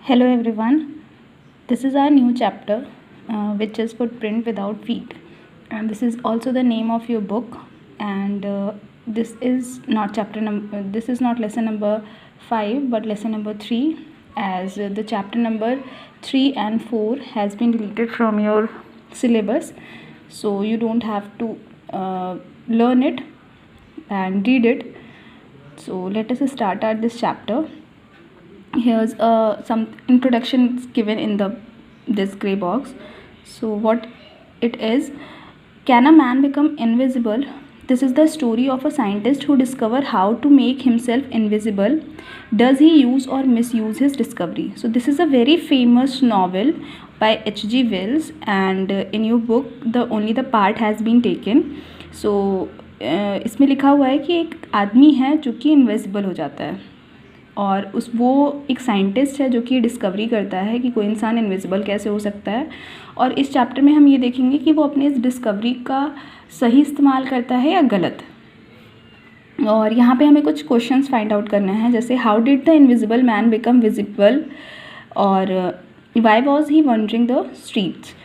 Hello everyone, this is our new chapter which is Footprint Without Feet, and this is also the name of your book. And this is not this is not lesson number 5 but lesson number 3, as the chapter number 3 and 4 has been deleted from your syllabus, so you don't have to learn it and read it. So let us start at this chapter. Here's some introductions given in this gray box. So what it is: can a man become invisible? This is the story of a scientist who discovered how to make himself invisible. Does he use or misuse his discovery? So this is a very famous novel by H.G. Wells, and in your book only the part has been taken. So इसमें लिखा हुआ है कि एक आदमी है जो कि इनविजिबल हो जाता है, और वो एक साइंटिस्ट है जो कि डिस्कवरी करता है कि कोई इंसान इनविजिबल कैसे हो सकता है। और इस चैप्टर में हम ये देखेंगे कि वो अपने इस डिस्कवरी का सही इस्तेमाल करता है या गलत। और यहाँ पे हमें कुछ क्वेश्चंस फाइंड आउट करना है, जैसे how did the invisible man become visible, और why was he wandering the streets,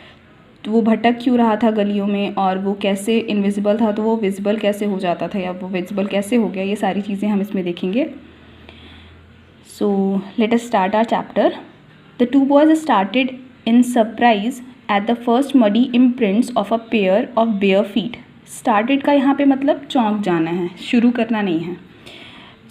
तो वो भटक क्यों रहा था गलियों में, और वो कैसे इनविजिबल था तो वो विजिबल कैसे हो जाता था, या वो विजिबल कैसे हो गया, ये सारी चीज़ें हम इसमें देखेंगे। So let us start our chapter. The two boys started in surprise at the first muddy imprints of a pair of bare feet. Started का यहाँ पे मतलब चौंक जाना है, शुरू करना नहीं है।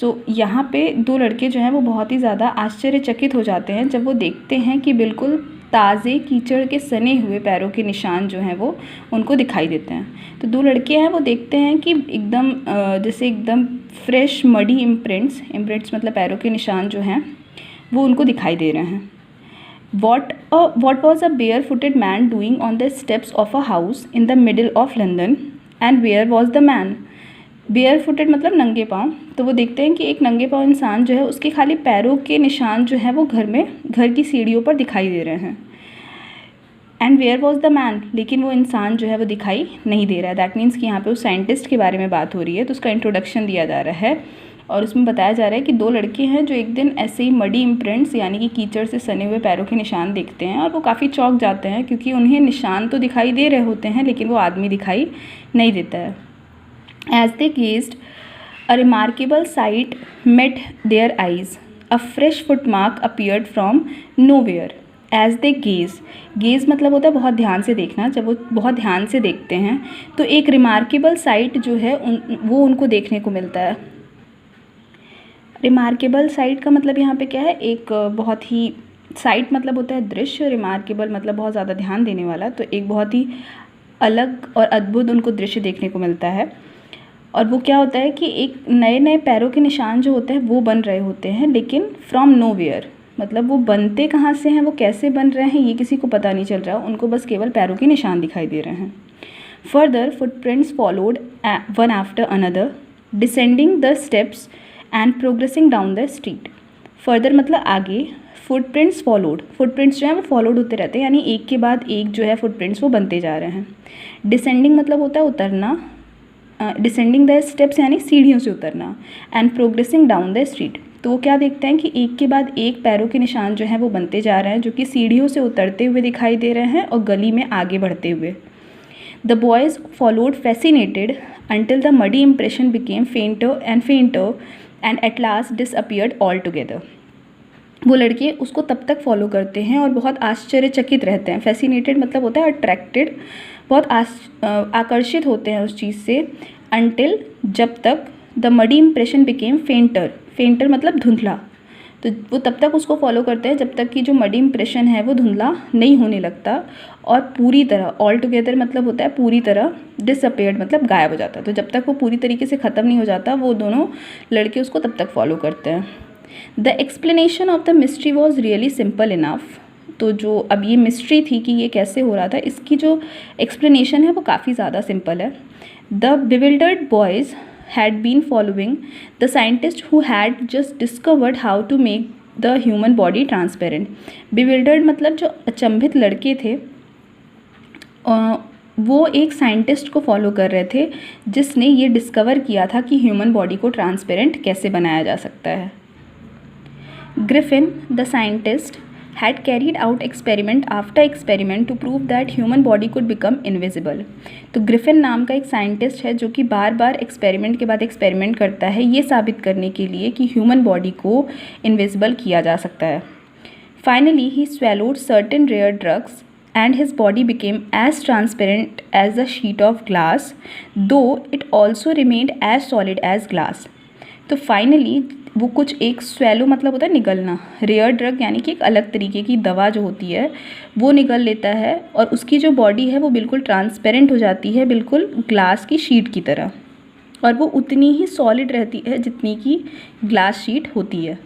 तो यहाँ पे दो लड़के जो हैं वो बहुत ही ज़्यादा आश्चर्यचकित हो जाते हैं जब वो देखते हैं कि बिल्कुल ताज़े कीचड़ के सने हुए पैरों के निशान जो हैं वो उनको दिखाई देते हैं। तो दो लड़के हैं, वो देखते हैं कि एकदम जैसे एकदम फ्रेश मडी इम्प्रिंट्स मतलब पैरों के निशान जो हैं वो उनको दिखाई दे रहे हैं। What was a bare footed man doing on the steps of a house in the middle of London, and where was the man. Bare footed मतलब नंगे पाँव, तो वो देखते हैं कि एक नंगे पाँव इंसान जो है उसके खाली पैरों के निशान जो है वो घर की सीढ़ियों पर दिखाई दे रहे हैं। And where was the man, लेकिन वो इंसान जो है वो दिखाई नहीं दे रहा है। दैट मीन्स कि यहाँ पे उस साइंटिस्ट के बारे में बात हो रही है, तो उसका इंट्रोडक्शन दिया जा रहा है और उसमें बताया जा रहा है कि दो लड़के हैं जो एक दिन ऐसे ही मडी इम्प्रिंट्स यानी कि कीचड़ से सने हुए पैरों के निशान देखते हैं, और वो काफ़ी चौंक जाते हैं क्योंकि उन्हें निशान तो दिखाई दे रहे होते हैं लेकिन वो आदमी दिखाई नहीं देता है। As they gazed, a remarkable sight met their eyes. A fresh footmark appeared from nowhere. As they gaze मतलब होता है बहुत ध्यान से देखना। जब वो बहुत ध्यान से देखते हैं तो एक रिमार्केबल साइट जो है वो उनको देखने को मिलता है। रिमार्केबल साइट का मतलब यहाँ पे क्या है, एक बहुत ही साइट मतलब होता है दृश्य, रिमार्केबल मतलब बहुत ज़्यादा ध्यान देने वाला, तो एक बहुत ही अलग और अद्भुत उनको दृश्य देखने को मिलता है। और वो क्या होता है कि एक नए नए पैरों के निशान जो होते हैं वो बन रहे होते हैं, लेकिन फ्रॉम नोवेयर, मतलब वो बनते कहाँ से हैं, वो कैसे बन रहे हैं ये किसी को पता नहीं चल रहा, उनको बस केवल पैरों के निशान दिखाई दे रहे हैं। Further footprints followed one after another, descending the steps and progressing down the street. Further मतलब आगे, फुटप्रिंट्स फॉलोड, फुटप्रिंट्स जो हैं वो फॉलोड होते रहते हैं, यानी एक के बाद एक जो है फुटप्रिंट्स वो बनते जा रहे हैं। डिसेंडिंग मतलब होता है उतरना, डिसेंडिंग द स्टेप्स यानी सीढ़ियों से उतरना, and progressing down the street, तो वो क्या देखते हैं कि एक के बाद एक पैरों के निशान जो हैं वो बनते जा रहे हैं जो कि सीढ़ियों से उतरते हुए दिखाई दे रहे हैं और गली में आगे बढ़ते हुए। The boys followed fascinated until the muddy impression became fainter and at last disappeared altogether. वो लड़के उसको तब तक फॉलो करते हैं और बहुत आश्चर्यचकित रहते हैं। फैसिनेटेड मतलब होता है अट्रैक्टेड, बहुत आकर्षित होते हैं उस चीज़ से, अनटिल जब तक, द मडी इम्प्रेशन बिकेम फेंटर मतलब धुंधला, तो वो तब तक उसको फॉलो करते हैं जब तक कि जो मडी इम्प्रेशन है वो धुंधला नहीं होने लगता और पूरी तरह, ऑल टुगेदर मतलब होता है पूरी तरह, डिसअपेयर्ड मतलब गायब हो जाता है। तो जब तक वो पूरी तरीके से ख़त्म नहीं हो जाता वो दोनों लड़के उसको तब तक फॉलो करते हैं। The explanation of the mystery was really simple enough, तो जो अब ये मिस्ट्री थी कि ये कैसे हो रहा था, इसकी जो एक्सप्लेनेशन है वो काफ़ी ज़्यादा सिंपल है। The bewildered boys had been following the scientist who had just discovered how to make the human body transparent. Bewildered मतलब जो अचंभित लड़के थे वो एक साइंटिस्ट को फॉलो कर रहे थे जिसने ये डिस्कवर किया था कि ह्यूमन बॉडी को ट्रांसपेरेंट कैसे बनाया जा सकता है। Griffin the scientist had carried out experiment after experiment to prove that human body could become invisible. तो ग्रिफिन नाम का एक साइंटिस्ट है जो कि बार बार एक्सपेरिमेंट के बाद एक्सपेरिमेंट करता है ये साबित करने के लिए कि ह्यूमन बॉडी को इनविजिबल किया जा सकता है. Finally, he swallowed certain rare drugs and his body became as transparent as a sheet of glass, though it also remained as solid as glass. तो फाइनली वो कुछ एक स्वेलो मतलब होता है निगलना, रेयर ड्रग यानी कि एक अलग तरीके की दवा जो होती है वो निगल लेता है और उसकी जो बॉडी है वो बिल्कुल ट्रांसपेरेंट हो जाती है, बिल्कुल ग्लास की शीट की तरह, और वो उतनी ही सॉलिड रहती है जितनी की ग्लास शीट होती है.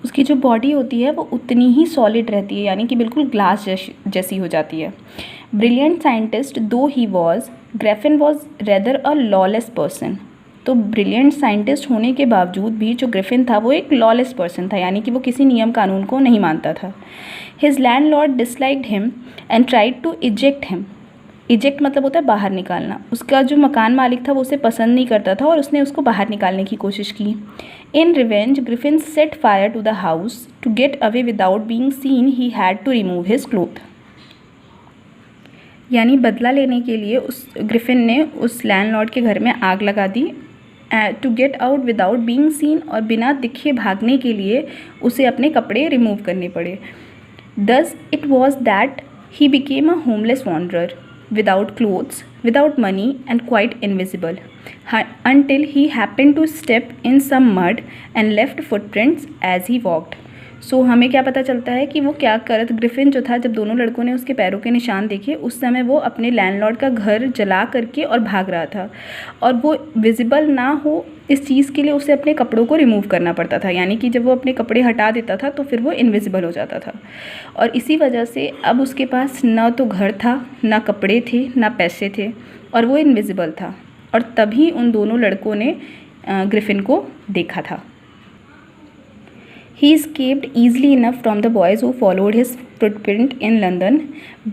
उसकी जो बॉडी होती है वो उतनी ही सॉलिड रहती है यानी कि बिल्कुल ग्लास जैसी हो जाती है. ब्रिलियंट साइंटिस्ट दो he was, Griffin was rather a lawless person. तो ब्रिलियंट साइंटिस्ट होने के बावजूद भी जो ग्रिफिन था वो एक लॉलेस पर्सन था यानी कि वो किसी नियम कानून को नहीं मानता था. His landlord disliked him and tried to eject him. Eject मतलब होता है बाहर निकालना. उसका जो मकान मालिक था वो उसे पसंद नहीं करता था और उसने उसको बाहर निकालने की कोशिश की. In revenge Griffin set fire to the house. To get away without being seen he had to remove his cloth. यानी बदला लेने के लिए उस ग्रिफिन ने उस लैंडलॉर्ड के घर में आग लगा दी. To get out without being seen, और बिना दिखे भागने के लिए उसे अपने कपड़े रिमूव करने पड़े. Thus it was that he became a homeless wanderer without clothes, without money and quite invisible until he happened to step in some mud and left footprints as he walked. सो हमें क्या पता चलता है कि वो क्या करत ग्रिफिन जो था, जब दोनों लड़कों ने उसके पैरों के निशान देखे उस समय वो अपने लैंडलॉर्ड का घर जला करके और भाग रहा था, और वो विजिबल ना हो इस चीज़ के लिए उसे अपने कपड़ों को रिमूव करना पड़ता था. यानी कि जब वो अपने कपड़े हटा देता था तो फिर वो इनविजिबल हो जाता था, और इसी वजह से अब उसके पास ना तो घर था, ना कपड़े थे, ना पैसे थे, और वो इनविजिबल था. और तभी उन दोनों लड़कों ने ग्रिफिन को देखा था. He escaped easily enough from the boys who followed his footprint in London,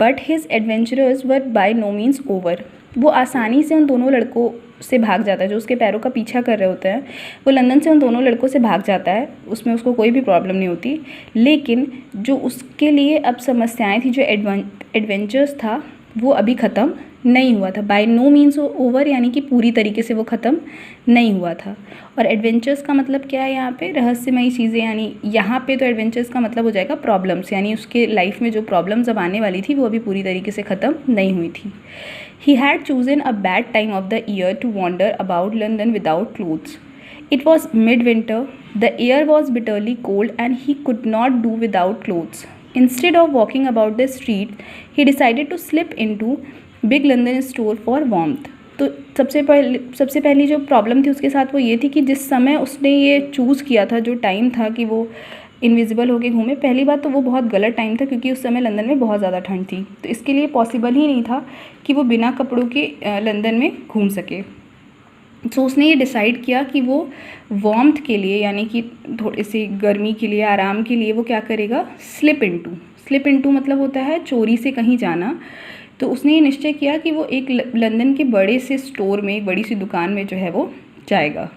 but his adventures were by no means over. वो आसानी से उन दोनों लड़कों से भाग जाता है जो उसके पैरों का पीछा कर रहे होते हैं. वो लंदन से उन दोनों लड़कों से भाग जाता है, उसमें उसको कोई भी प्रॉब्लम नहीं होती. लेकिन जो उसके लिए अब समस्याएं थी, जो एडवेंचर्स था, वो अभी ख़त्म नहीं हुआ था. बाय नो मीन्स ओवर यानी कि पूरी तरीके से वो ख़त्म नहीं हुआ था. और एडवेंचर्स का मतलब क्या है यहाँ पे? रहस्यमयी चीज़ें. यानी यहाँ पे तो एडवेंचर्स का मतलब हो जाएगा प्रॉब्लम्स, यानी उसके लाइफ में जो प्रॉब्लम्स अब आने वाली थी वो अभी पूरी तरीके से ख़त्म नहीं हुई थी. He had chosen a bad time of the year to wander about London without clothes. It was midwinter, the air was bitterly cold and he could not do without clothes. Instead of walking about the street, he decided to slip into big London store for warmth. तो सबसे पहली जो problem थी उसके साथ वो ये थी कि जिस समय उसने ये चूज़ किया था, जो टाइम था कि वो इनविजिबल होके घूमे, पहली बात तो वो बहुत गलत टाइम था क्योंकि उस समय लंदन में बहुत ज़्यादा ठंड थी. तो इसके लिए पॉसिबल ही नहीं था कि वो बिना कपड़ों के लंदन में घूम सके. तो उसने ये डिसाइड किया कि वो वार्मथ के लिए यानी कि थोड़ी सी गर्मी के लिए, आराम के लिए वो क्या करेगा? स्लिप इनटू मतलब होता है चोरी से कहीं जाना. तो उसने ये निश्चय किया कि वो एक लंदन के बड़े से स्टोर में, एक बड़ी सी दुकान में जो है वो जाएगा.